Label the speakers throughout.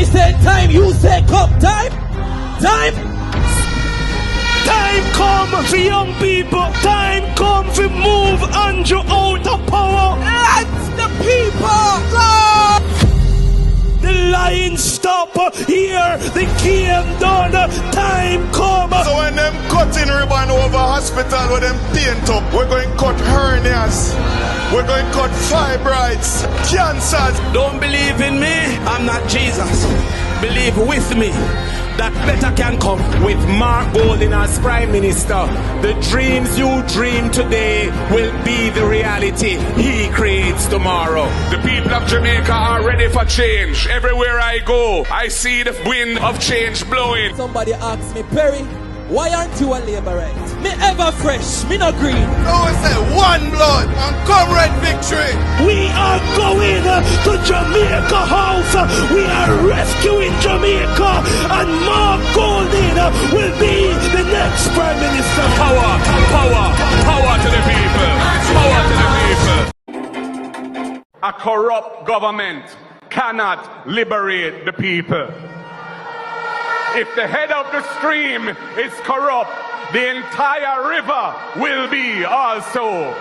Speaker 1: I say time, you say come. Time.
Speaker 2: Time come for young people. Time come for move Andrew out of power.
Speaker 1: Let the people go.
Speaker 2: The line stop here. The game done. Time come.
Speaker 3: So when them cutting ribbon over hospital with them paint up, we're going to cut hernias. We're going to cut fibroids, cancers.
Speaker 2: Don't believe in me. I'm not Jesus. Believe with me. That better can come with Mark Golding as Prime Minister. The dreams you dream today will be the reality he creates tomorrow.
Speaker 4: The people of Jamaica are ready for change. Everywhere I go, I see the wind of change blowing.
Speaker 1: Somebody asks me, Perry, why aren't you a labourite? Me ever fresh, me not green.
Speaker 3: No, we say one blood and comrade victory.
Speaker 2: We are going to Jamaica House. We are rescuing Jamaica, and Mark Golding will be the next Prime Minister.
Speaker 4: Power to the people. Power to the people. A corrupt government cannot liberate the people. If the head of the stream is corrupt, the entire river will be also.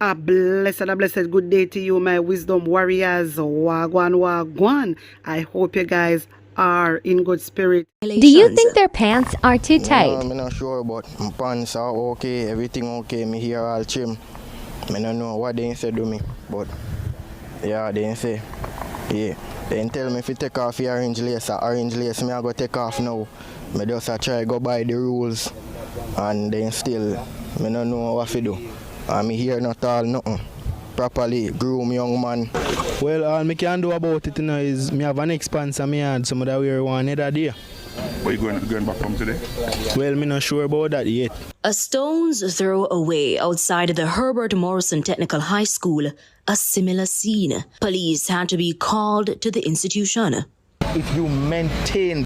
Speaker 5: A blessed good day to you, my wisdom warriors. Wagwan. I hope you guys are in good spirit.
Speaker 6: Do you think their pants are too tight?
Speaker 7: I'm not sure, but my pants are okay, everything okay. Me here all trim. I don't know what they say to me, but yeah, they say, yeah. They tell me if you take off your orange lace, me I go take off now. I just try go by the rules, and then still, I don't know what to do. I'm here not all nothing. Properly groom young man.
Speaker 8: Well, all I can do about it now is me have an expanse and me had some of that wear one other day.
Speaker 4: Are you going back home today?
Speaker 8: Well, me not sure about that yet.
Speaker 9: A stone's throw away outside the Herbert Morrison Technical High School, a similar scene. Police had to be called to the institution.
Speaker 7: If you maintain...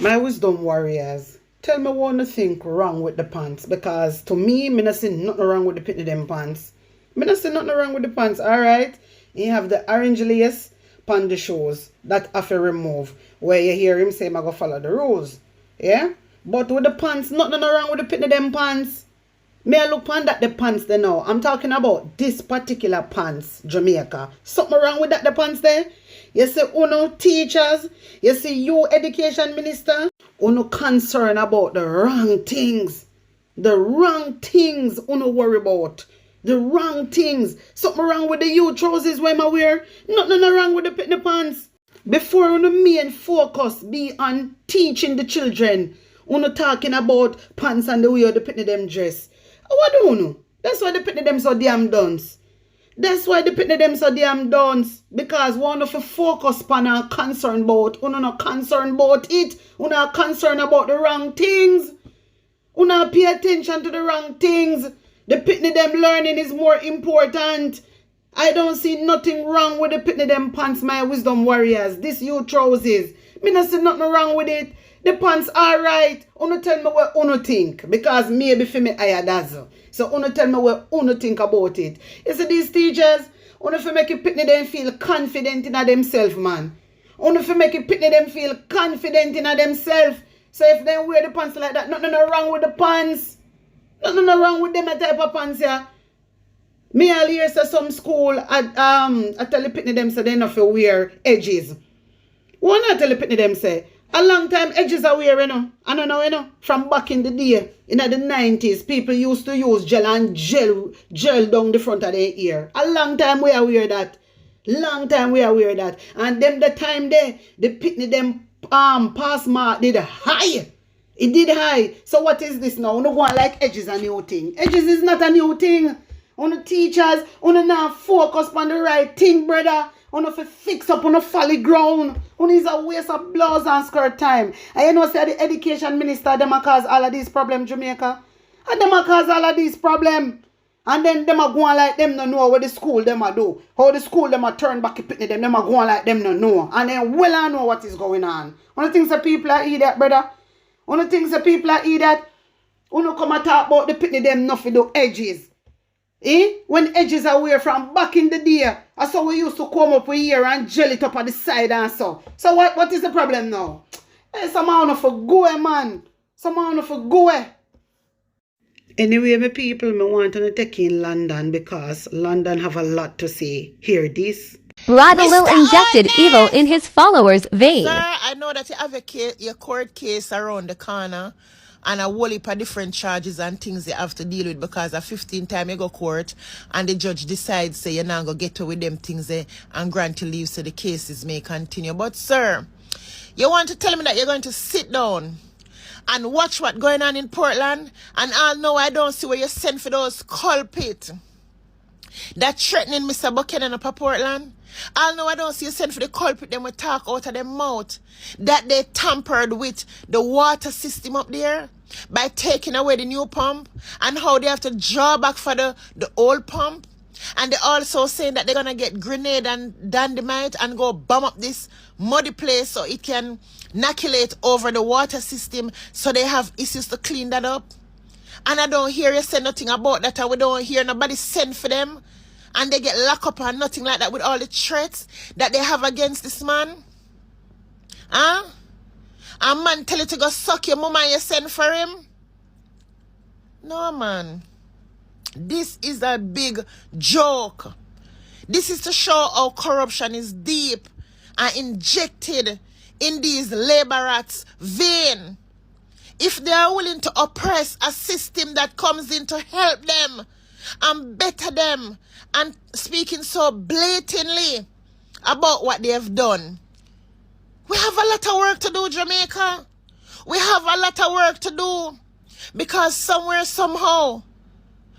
Speaker 5: My wisdom warriors, tell me what you think wrong with the pants, because to me not see nothing wrong with the pitney them pants. Me not see nothing wrong with the pants, alright? You have the orange lace on the shoes that have to remove, where you hear him say I go follow the rules. Yeah? But with the pants, nothing wrong with the pitney them pants. Me I look on that the pants there now. I'm talking about this particular pants, Jamaica. Something wrong with that the pants there? You see uno teachers, you see you education minister, uno concern about the wrong things. The wrong things uno worry about. The wrong things. Something wrong with the youth trousers when I wear. Nothing wrong with the pitney pants. Before uno main focus be on teaching the children, uno talking about pants and the way the pitney them dress. What do you know? That's why the pitney them so damn dunce. That's why the pitney them so damn dunce. Because one of the focus pan are concerned about. Uno not concerned about it. Uno are concerned about the wrong things. Uno pay attention to the wrong things. The pitney them learning is more important. I don't see nothing wrong with the pitney them pants, my wisdom warriors. This you trousers. Me not see nothing wrong with it. The pants are right. Uno tell me what uno think. Because maybe for me I dazzle. So uno tell me what uno think about it. You see these teachers, uno for make it pitney them feel confident in themselves, man. Uno for make it pitney them feel confident in themselves. So if they wear the pants like that, nothing wrong with the pants. Nothing wrong with them type of pants here. Me all hear say some school I tell the pitney them say they not for wear edges. What I tell the pitney them say? A long time edges are wearing, you know. I don't know, you know. From back in the day, in the 90s, people used to use gel and gel down the front of their ear. A long time we are wear that. Long time we are wear that. And them the time there, the pitney them pass mark did high. It did high. So what is this now? Uno go on like edges a new thing. Edges is not a new thing. Uno teachers, uno now focus on the right thing, brother. Uno fi fix up on a folly ground. Uno is a waste of blouse and skirt time. And you know say the education minister them a cause all of these problems, Jamaica. And them a cause all of these problems. And then them a go on like them no know what the school them a do. How the school them a turn back pitney them a go on like them no know. And then well I know what is going on. One things that people are idiot, brother. One things that people are idiot. Uno come and talk about the pitney them nothing do edges. When edges are wear from back in the day, that's how we used to come up with here and gel it up at the side and so. So what is the problem now? Hey, some man for go, man. Some man for go. Anyway, my people, me want to take in London because London have a lot to say. Hear this.
Speaker 6: Bradalil injected evil in his followers' vein.
Speaker 10: Sir, I know that you have your court case around the corner and a whole heap of different charges and things you have to deal with because a 15 time you go court and the judge decides say you're not going to get away with them things and grant you leave so the cases may continue. But sir, you want to tell me that you're going to sit down and watch what's going on in Portland and I'll know I don't see where you send for those culprits that threatening Mr. Buchanan up at Portland. I'll know I don't see you send for the culprit them will talk out of their mouth that they tampered with the water system up there by taking away the new pump and how they have to draw back for the old pump. And they also saying that they're going to get grenade and dynamite and go bomb up this muddy place so it can inoculate over the water system so they have issues to clean that up. And I don't hear you say nothing about that and we don't hear nobody send for them. And they get locked up and nothing like that with all the threats that they have against this man. Huh? A man tell you to go suck your mama and you send for him? No, man. This is a big joke. This is to show how corruption is deep and injected in these laborers' vein. If they are willing to oppress a system that comes in to help them and better them and speaking so blatantly about what they have done. We have a lot of work to do, Jamaica. We have a lot of work to do because somewhere, somehow,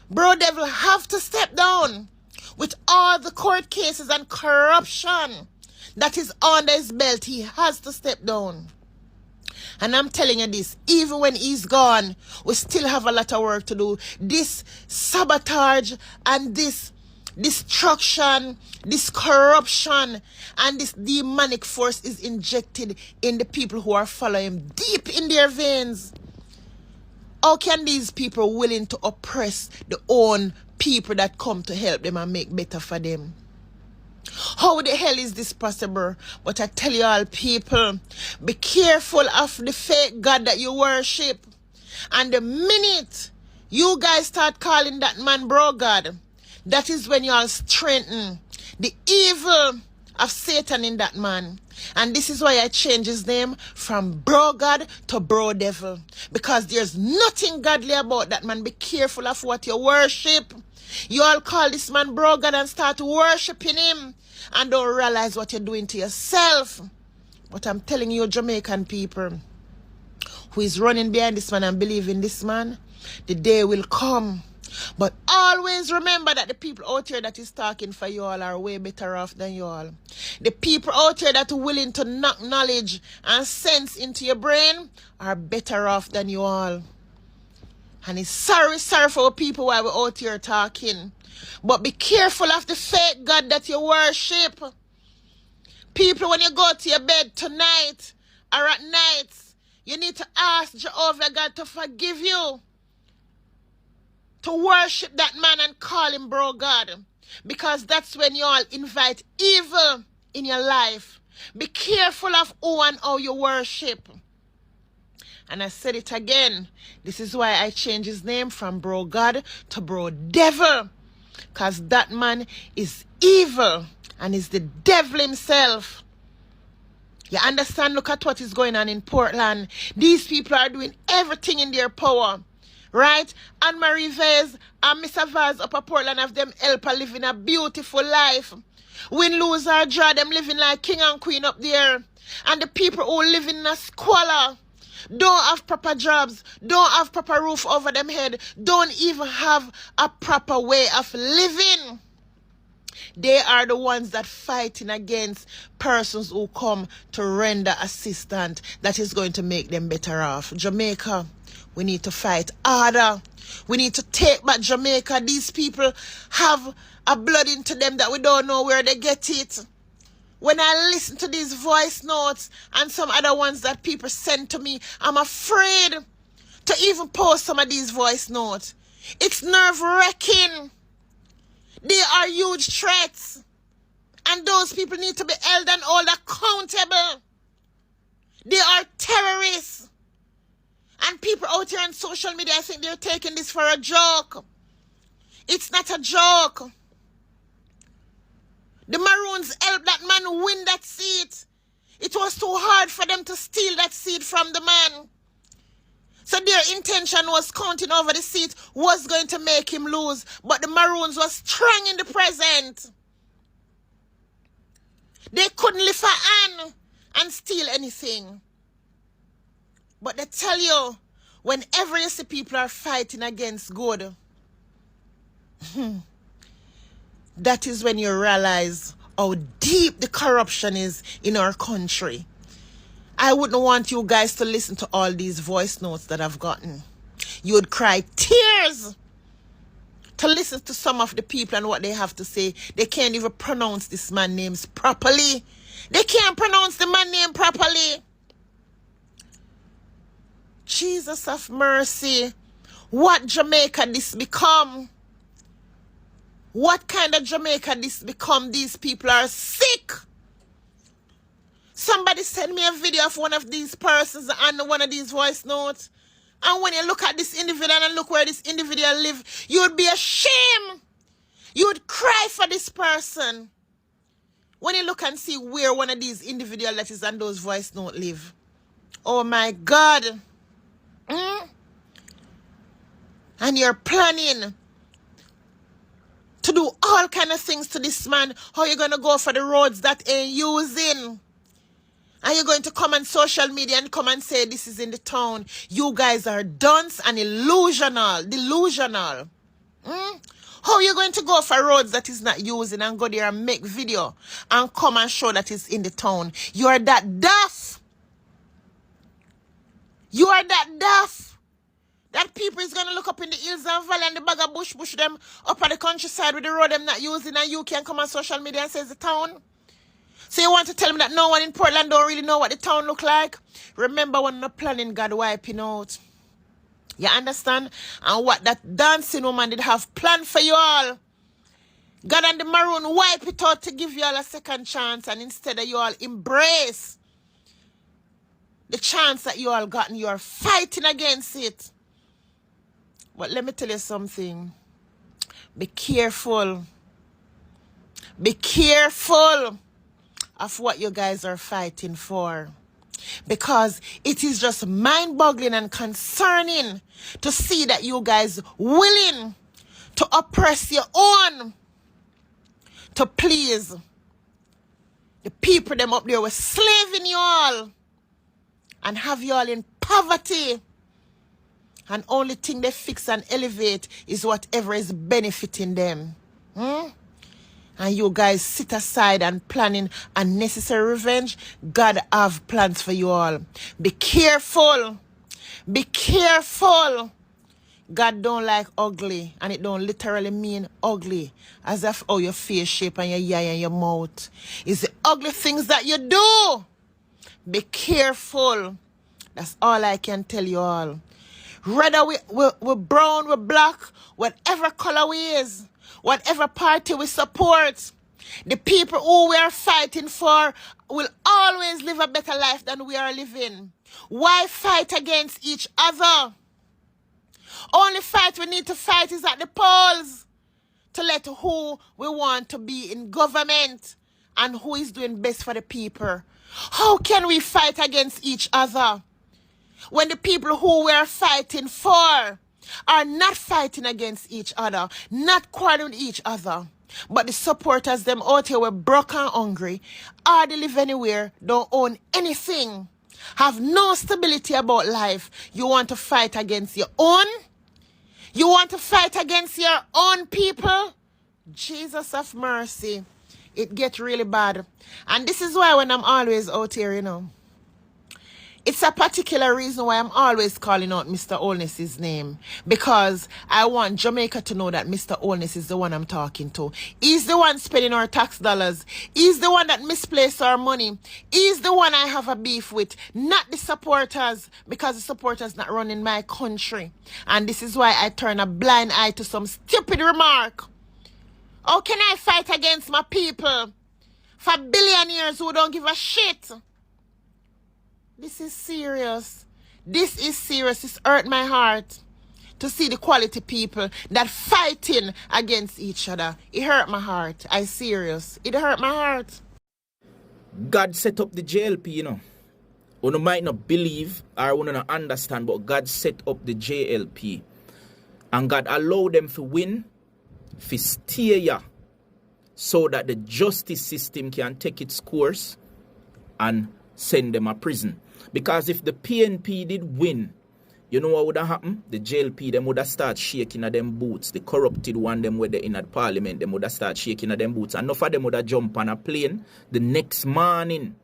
Speaker 10: Bro Devil have to step down with all the court cases and corruption that is under his belt. He has to step down. And I'm telling you this, even when he's gone, we still have a lot of work to do. This sabotage and this destruction, this corruption, and this demonic force is injected in the people who are following him deep in their veins. How can these people willing to oppress the own people that come to help them and make better for them? How the hell is this possible? But I tell you all people, be careful of the fake God that you worship. And the minute you guys start calling that man bro God, that is when you all strengthen the evil of Satan in that man. And this is why I changed his name from bro God to bro devil. Because there's nothing godly about that man. Be careful of what you worship. You all call this man bro God and start worshiping him and don't realize what you're doing to yourself. But I'm telling you, Jamaican people who is running behind this man and believe in this man, the day will come. But always remember that the people out here that is talking for you all are way better off than you all. The people out here that are willing to knock knowledge and sense into your brain are better off than you all. And it's sorry for people while we're out here talking. But be careful of the fake God that you worship. People, when you go to your bed tonight or at night, you need to ask Jehovah God to forgive you. To worship that man and call him bro God. Because that's when you all invite evil in your life. Be careful of who and how you worship. And I said it again. This is why I changed his name from bro God to bro devil. Because that man is evil and is the devil himself. You understand? Look at what is going on in Portland. These people are doing everything in their power. Right? And Marie Vez and Mr. Vaz up at Portland have them help her living a beautiful life. Win, lose or draw, them living like king and queen up there. And the people who live in a squalor, don't have proper jobs, don't have proper roof over them head, don't even have a proper way of living. They are the ones that fighting against persons who come to render assistance that is going to make them better off. Jamaica, we need to fight harder. We need to take back Jamaica. These people have a blood into them that we don't know where they get it. When I listen to these voice notes and some other ones that people send to me, I'm afraid to even post some of these voice notes. It's nerve-wracking. They are huge threats. And those people need to be held and held accountable. They are terrorists. And people out here on social media, I think they're taking this for a joke. It's not a joke. The Maroons helped that man win that seat. It was too hard for them to steal that seat from the man. So their intention was counting over the seat was going to make him lose. But the Maroons was strong in the present. They couldn't lift a hand and steal anything. But they tell you, whenever you see people are fighting against good, that is when you realize how deep the corruption is in our country. I wouldn't want you guys to listen to all these voice notes that I've gotten. You would cry tears to listen to some of the people and what they have to say. They can't even pronounce this man's names properly. They can't pronounce the man's name properly. Jesus of mercy. What Jamaica this become? What kind of Jamaica this become? These people are sick. Somebody send me a video of one of these persons and one of these voice notes. And when you look at this individual and look where this individual live, you would be ashamed. You would cry for this person. When you look and see where one of these individual letters and those voice notes live. Oh my God. And you're planning to do all kind of things to this man. How you going to go for the roads that ain't using? And you're going to come on social media and come and say this is in the town. You guys are dunce and delusional. How are you going to go for roads that is not using and go there and make video and come and show that it's in the town? You are that daft. You are that daft. That people is going to look up in the hills and valley and the bag of bush them up at the countryside with the road them not using, and you can come on social media and say it's the town? So you want to tell me that no one in Portland don't really know what the town look like? Remember when not planning God wiping out. You understand? And what that dancing woman did have planned for you all. God and the Maroon wipe it out to give you all a second chance, and instead of you all embrace the chance that you all gotten, you are fighting against it. But let me tell you something. Be careful. Be careful of what you guys are fighting for. Because it is just mind-boggling and concerning to see that you guys willing to oppress your own to please the people them up there were slaving you all and have you all in poverty. And only thing they fix and elevate is whatever is benefiting them. And you guys sit aside and planning unnecessary revenge. God have plans for you all. Be careful. Be careful. God don't like ugly. And it don't literally mean ugly. As if your face shape and your eye and your mouth. It's the ugly things that you do. Be careful. That's all I can tell you all. Whether we're brown, we're black, whatever color we is, whatever party we support, the people who we are fighting for will always live a better life than we are living. Why fight against each other? Only fight we need to fight is at the polls to let who we want to be in government and who is doing best for the people. How can we fight against each other when the people who we are fighting for are not fighting against each other, not quarreling with each other, but the supporters them out here were broke and hungry, hardly live anywhere, don't own anything, have no stability about life? You want to fight against your own? You want to fight against your own people? Jesus of mercy. It gets really bad. And this is why when I'm always out here, you know, it's a particular reason why I'm always calling out Mr. Holness's name. Because I want Jamaica to know that Mr. Holness is the one I'm talking to. He's the one spending our tax dollars. He's the one that misplaced our money. He's the one I have a beef with. Not the supporters. Because the supporters not running my country. And this is why I turn a blind eye to some stupid remark How can I fight against my people? For billionaires who don't give a shit. This is serious. This is serious. It's hurt my heart to see the quality people that fighting against each other. It hurt my heart. I serious. It hurt my heart.
Speaker 11: God set up the JLP, you know. You might not believe or you not understand, but God set up the JLP. And God allowed them to win, to stay here, so that the justice system can take its course and send them a prison. Because if the PNP did win, you know what would have happened? The JLP, them would have started shaking at them boots. The corrupted one, them were in at parliament, them would have started shaking at them boots. And enough of them would have jumped on a plane the next morning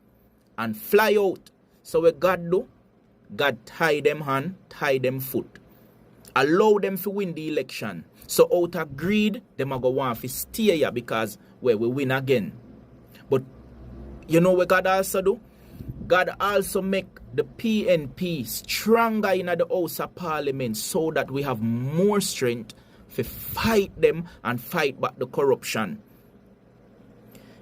Speaker 11: and fly out. So what God do? God tie them hand, tie them foot. Allow them to win the election. So out of greed, them are going to want to stay here because we win again. But you know what God also do? God also make the PNP stronger in the House of Parliament so that we have more strength to fight them and fight back the corruption.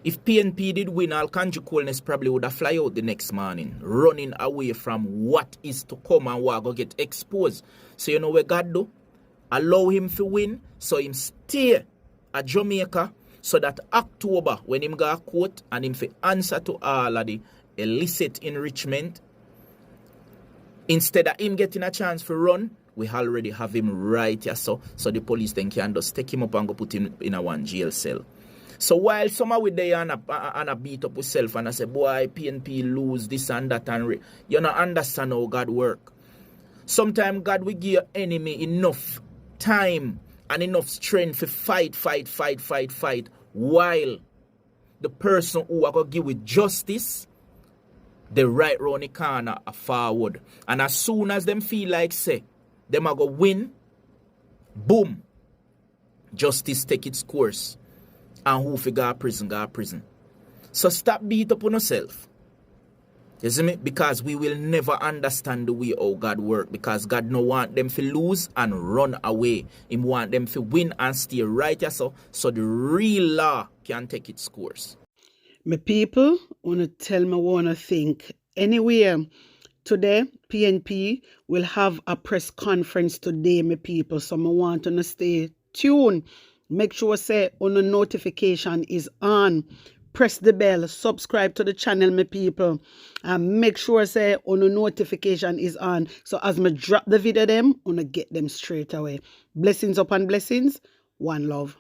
Speaker 11: If PNP did win, all country coolness probably would have fly out the next morning, running away from what is to come and what go get exposed. So you know what God do? Allow him to win, so him stay at Jamaica, so that October, when him go court and him fi answer to all of the illicit enrichment, instead of him getting a chance to run, we already have him right here, so the police then can just take him up and go put him in a one jail cell. So while some are with there and a beat up with self and I say, boy, PNP lose this and that, and you don't understand how God work. Sometimes God will give your enemy enough time and enough strength to fight, while the person who are going to give with justice, they right round the corner are forward. And as soon as them feel like, say, them are going to win, boom, justice take its course. And who fi go to prison. So stop beat up on yourself. You see me? Because we will never understand the way how God work. Because God no want them to lose and run away. He want them to win and stay right here, so the real law can take its course.
Speaker 5: My people, wanna tell me wanna think. Anyway, today, PNP will have a press conference today, my people. So I want to stay tuned. Make sure say on a notification is on. Press the bell, subscribe to the channel, my people. And make sure say on a notification is on. So as me drop the video them, I get them straight away. Blessings upon blessings. One love.